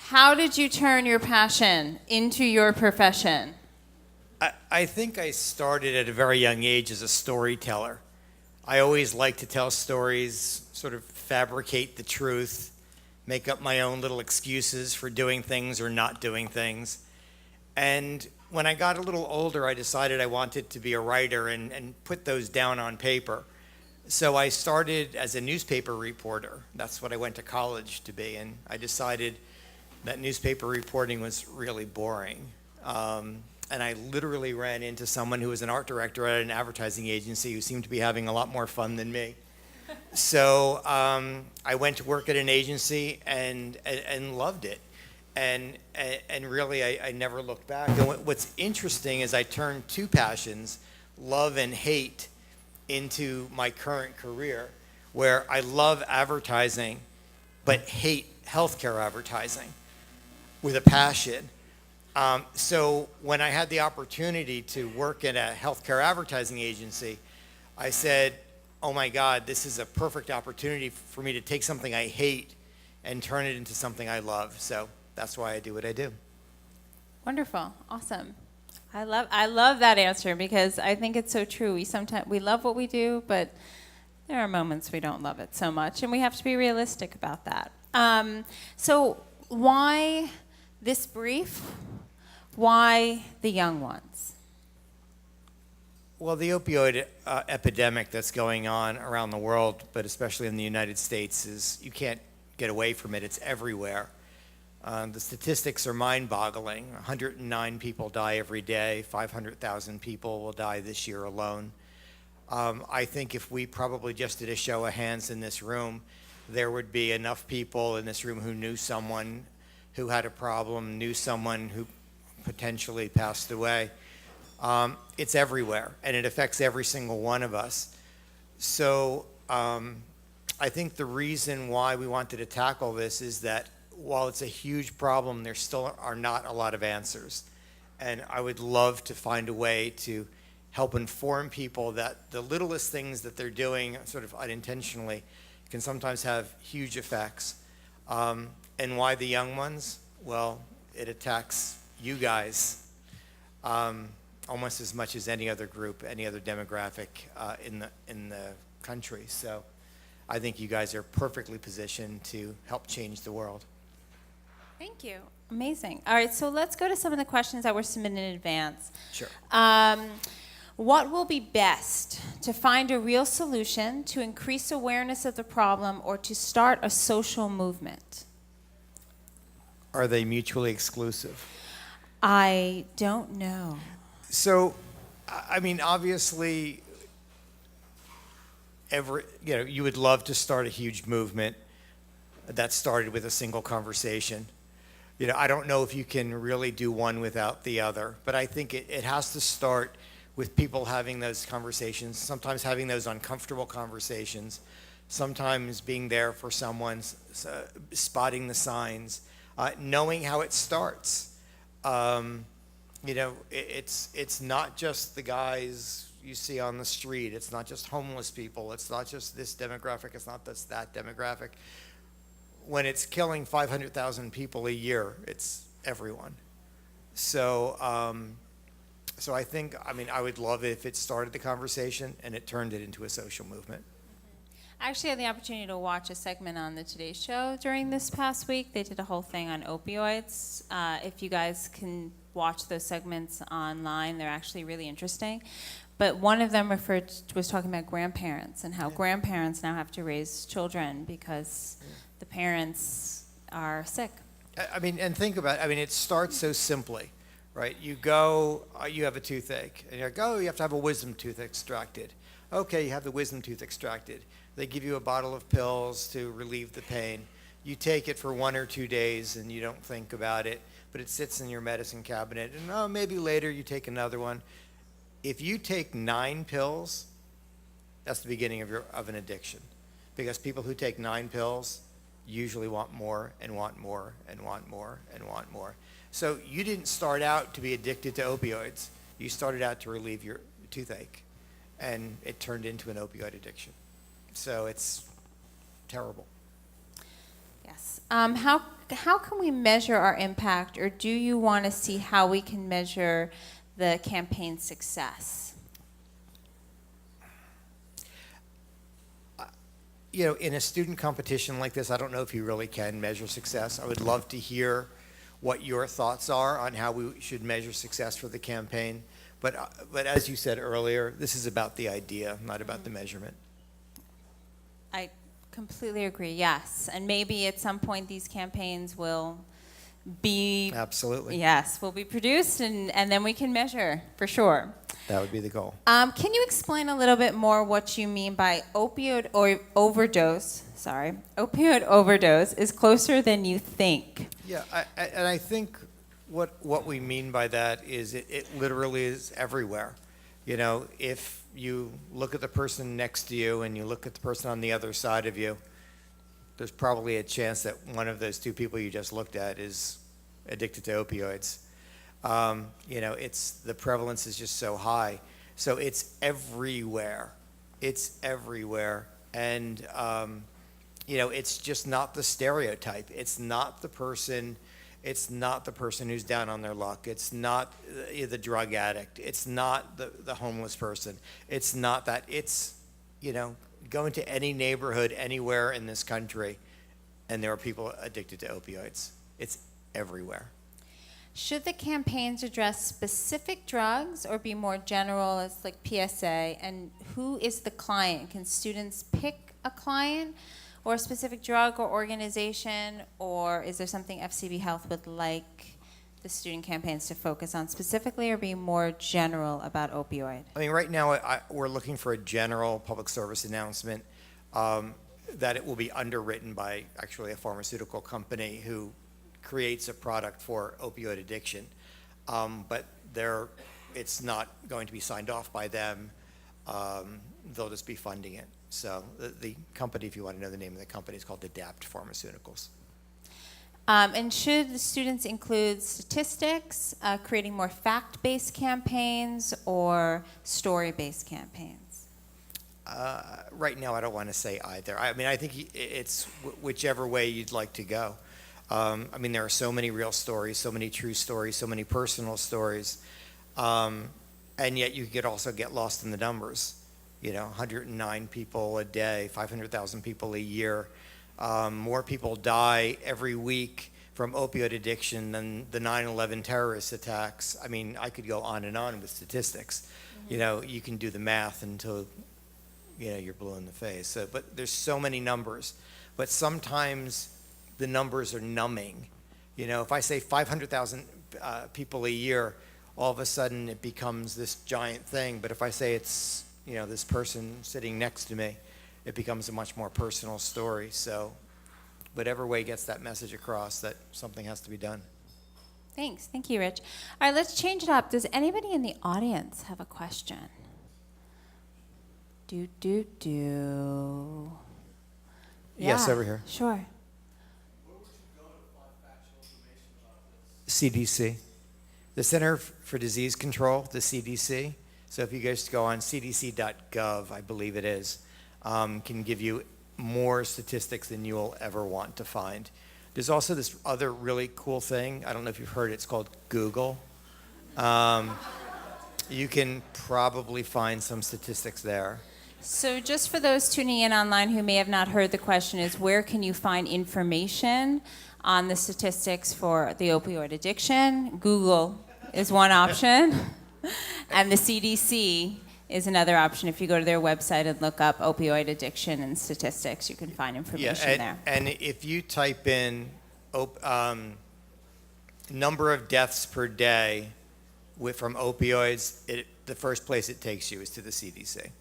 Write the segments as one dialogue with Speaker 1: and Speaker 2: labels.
Speaker 1: How did you turn your passion into your profession?
Speaker 2: I think I started at a very young age as a storyteller. I always liked to tell stories, sort of fabricate the truth, make up my own little excuses for doing things or not doing things. And when I got a little older, I decided I wanted to be a writer and put those down on paper. So I started as a newspaper reporter. That's what I went to college to be. And I decided that newspaper reporting was really boring. And I literally ran into someone who was an art director at an advertising agency who seemed to be having a lot more fun than me. So I went to work at an agency and loved it. And really, I never looked back. And what's interesting is I turned two passions, love and hate, into my current career, where I love advertising, but hate healthcare advertising with a passion. So when I had the opportunity to work in a healthcare advertising agency, I said, oh my God, this is a perfect opportunity for me to take something I hate and turn it into something I love. So that's why I do what I do.
Speaker 1: Wonderful. Awesome. I love that answer because I think it's so true. We love what we do, but there are moments we don't love it so much, and we have to be realistic about that. So why this brief? Why the young ones?
Speaker 2: Well, the opioid epidemic that's going on around the world, but especially in the United States, is you can't get away from it. It's everywhere. The statistics are mind-boggling. 109 people die every day. 500,000 people will die this year alone. I think if we probably just did a show of hands in this room, there would be enough people in this room who knew someone who had a problem, knew someone who potentially passed away. It's everywhere, and it affects every single one of us. So I think the reason why we wanted to tackle this is that while it's a huge problem, there still are not a lot of answers. And I would love to find a way to help inform people that the littlest things that they're doing sort of unintentionally can sometimes have huge effects. And why the young ones? Well, it attacks you guys almost as much as any other group, any other demographic in the country. So I think you guys are perfectly positioned to help change the world.
Speaker 1: Thank you. Amazing. All right, so let's go to some of the questions that were submitted in advance.
Speaker 2: Sure.
Speaker 1: What will be best to find a real solution, to increase awareness of the problem, or to start a social movement?
Speaker 2: Are they mutually exclusive?
Speaker 1: I don't know.
Speaker 2: So, I mean, obviously, you would love to start a huge movement that started with a single conversation. I don't know if you can really do one without the other, but I think it has to start with people having those conversations, sometimes having those uncomfortable conversations, sometimes being there for someone, spotting the signs, knowing how it starts. It's not just the guys you see on the street. It's not just homeless people. It's not just this demographic. It's not just that demographic. When it's killing 500,000 people a year, it's everyone. So I think, I would love it if it started the conversation and it turned it into a social movement.
Speaker 1: I actually had the opportunity to watch a segment on the Today Show during this past week. They did a whole thing on opioids. If you guys can watch those segments online, they're actually really interesting. But one of them was talking about grandparents and how grandparents now have to raise children because the parents are sick.
Speaker 2: And think about it. It starts so simply, right? You go, you have a toothache, and you're like, oh, you have to have a wisdom tooth extracted. Okay, you have the wisdom tooth extracted. They give you a bottle of pills to relieve the pain. You take it for 1 or 2 days, and you don't think about it, but it sits in your medicine cabinet, and maybe later you take another one. If you take 9 pills, that's the beginning of an addiction, because people who take 9 pills usually want more and want more and want more and want more. So you didn't start out to be addicted to opioids. You started out to relieve your toothache, and it turned into an opioid addiction. So it's terrible.
Speaker 1: Yes. how can we measure our impact, or do you want to see how we can measure the campaign's success?
Speaker 2: You know, in a student competition like this, I don't know if you really can measure success. I would love to hear what your thoughts are on how we should measure success for the campaign. But as you said earlier, this is about the idea, not about the measurement.
Speaker 1: I completely agree, yes. And maybe at some point these campaigns will be...
Speaker 2: Absolutely.
Speaker 1: Yes, will be produced, and then we can measure, for sure.
Speaker 2: That would be the goal.
Speaker 1: Can you explain a little bit more what you mean by opioid or overdose? Sorry, opioid overdose is closer than you think.
Speaker 2: Yeah, and I think what we mean by that is it literally is everywhere. You know, if you look at the person next to you and you look at the person on the other side of you, there's probably a chance that one of those two people you just looked at is addicted to opioids. You know, the prevalence is just so high. So it's everywhere. It's everywhere. And, you know, it's just not the stereotype. It's not the person who's down on their luck. It's not the drug addict. It's not the homeless person. It's not that. It's, you know, go into any neighborhood anywhere in this country, and there are people addicted to opioids. It's everywhere.
Speaker 1: Should the campaigns address specific drugs or be more general as like PSA? And who is the client? Can students pick a client or a specific drug or organization? Or is there something FCB Health would like the student campaigns to focus on specifically, or be more general about opioid?
Speaker 2: I mean, right now we're looking for a general public service announcement that it will be underwritten by actually a pharmaceutical company who creates a product for opioid addiction, but it's not going to be signed off by them. They'll just be funding it. So the company, if you want to know the name of the company, is called Adapt Pharmaceuticals.
Speaker 1: And should the students include statistics, creating more fact-based campaigns, or story-based campaigns?
Speaker 2: Right now, I don't want to say either. I mean, I think it's whichever way you'd like to go. I mean, there are so many real stories, so many true stories, so many personal stories, and yet you could also get lost in the numbers. You know, 109 people a day, 500,000 people a year. More people die every week from opioid addiction than the 9/11 terrorist attacks. I mean, I could go on and on with statistics. Mm-hmm. You know, you can do the math until, you know, you're blue in the face. So, but there's so many numbers. But sometimes the numbers are numbing. You know, if I say 500,000 people a year, all of a sudden it becomes this giant thing. But if I say it's, you know, this person sitting next to me, it becomes a much more personal story. So whatever way gets that message across, that something has to be done.
Speaker 1: Thanks. Thank you, Rich. All right, let's change it up. Does anybody in the audience have a question?
Speaker 2: Yes,
Speaker 1: Yeah,
Speaker 2: over here.
Speaker 1: Sure.
Speaker 2: CDC, the Center for Disease Control, the CDC. So if you guys go on CDCgov, I believe it is, can give you more statistics than you'll ever want to find. There's also this other really cool thing. I don't know if you've heard it. It's called Google. You can probably find some statistics there.
Speaker 1: So just for those tuning in online who may have not heard, the question is, where can you find information on the statistics for the opioid addiction? Google is one option, and the CDC is another option. If you go to their website and look up opioid addiction and statistics, you can find information there.
Speaker 2: And if you type in number of deaths per day from opioids, the first place it takes you is to the CDC.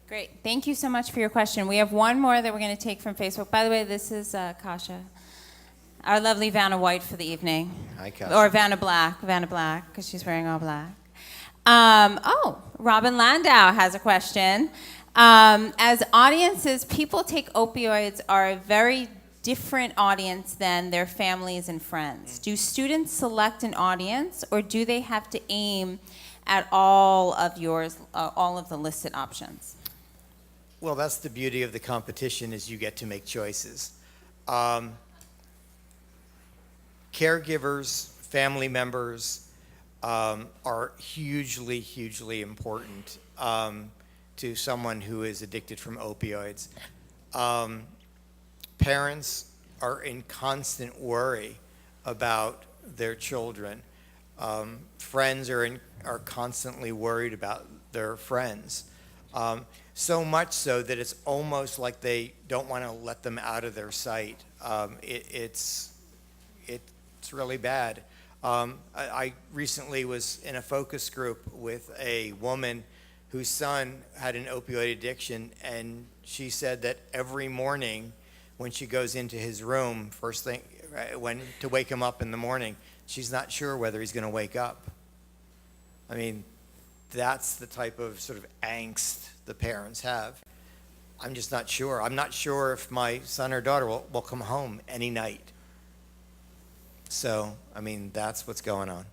Speaker 1: Great. Thank you so much for your question. We have one more that we're going to take from Facebook. By the way, this is Kasha, our lovely Vanna White for the evening.
Speaker 2: Hi, Kasha.
Speaker 1: Or Vanna Black, because she's wearing all black. Robin Landau has a question. As audiences, people take opioids are a very different audience than their families and friends. Do students select an audience, or do they have to aim at all of the listed options?
Speaker 2: Well, that's the beauty of the competition, is you get to make choices. caregivers, family members are hugely, hugely important to someone who is addicted from opioids. Parents are in constant worry about their children. Friends are constantly worried about their friends. So much so that it's almost like they don't want to let them out of their sight. It's really bad. I recently was in a focus group with a woman whose son had an opioid addiction, and she said that every morning when she goes into his room, first thing, to wake him up in the morning, she's not sure whether he's going to wake up. I mean, that's the type of sort of angst the parents have. I'm just not sure. I'm not sure if my son or daughter will come home any night. So, I mean, that's what's going on.